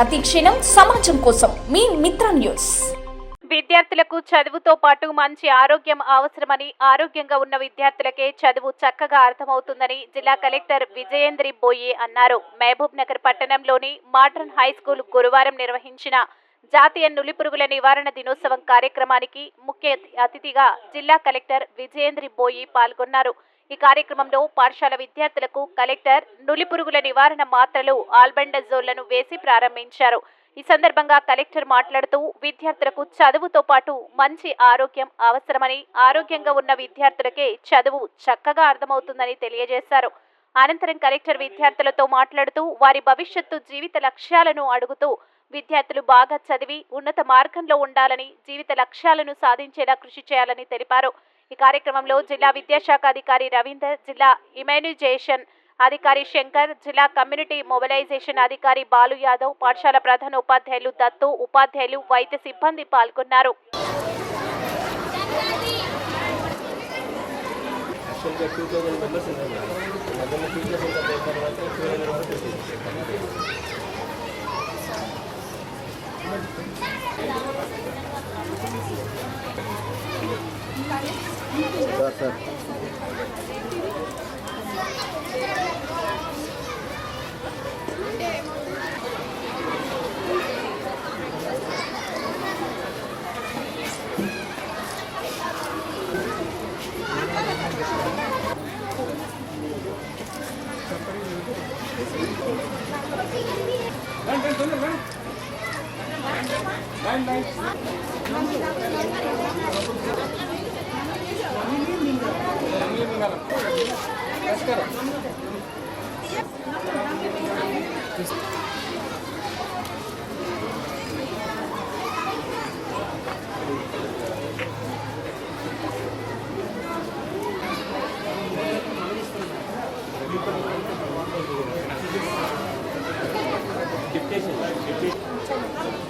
ప్రతి క్షణం సమాజం కోసం మీ మిత్ర న్యూస్. విద్యార్థులకు చదువుతో పాటు మంచి ఆరోగ్యం అవసరమని, ఆరోగ్యంగా ఉన్న విద్యార్థులకే చదువు చక్కగా అర్థమవుతుందని జిల్లా కలెక్టర్ విజయేంద్రి బోయే అన్నారు. మహబూబ్ నగర్ పట్టణంలోని మోడర్న్ హై స్కూల్ గురువారం నిర్వహించిన జాతీయ నులిపురుగుల నివారణ దినోత్సవం కార్యక్రమానికి ముఖ్య అతిథిగా జిల్లా కలెక్టర్ విజయేంద్రి బోయే పాల్గొన్నారు. ఈ కార్యక్రమంలో పాఠశాల విద్యార్థులకు కలెక్టర్ నులిపురుగుల నివారణ మాత్రలు ఆల్బెండజోల్లను వేసి ప్రారంభించారు. ఈ సందర్భంగా కలెక్టర్ మాట్లాడుతూ విద్యార్థులకు చదువుతో పాటు మంచి ఆరోగ్యం అవసరమని, ఆరోగ్యంగా ఉన్న విద్యార్థులకే చదువు చక్కగా అర్థమవుతుందని తెలియజేశారు. అనంతరం కలెక్టర్ విద్యార్థులతో మాట్లాడుతూ వారి భవిష్యత్తు జీవిత లక్ష్యాలను అడుగుతూ విద్యార్థులు బాగా చదివి ఉన్నత మార్గంలో ఉండాలని, జీవిత లక్ష్యాలను సాధించేలా కృషి చేయాలని తెలిపారు. ఈ కార్యక్రమంలో జిల్లా విద్యాశాఖ అధికారి రవీందర్, జిల్లా ఇమ్యూనైజేషన్ అధికారి శంకర్, జిల్లా కమ్యూనిటీ మొబిలైజేషన్ అధికారి బాలు యాదవ్, పాఠశాల ప్రధాన ఉపాధ్యాయులు దత్తు, ఉపాధ్యాయులు, వైద్య సిబ్బంది పాల్గొన్నారు. డిప్యూటేషన్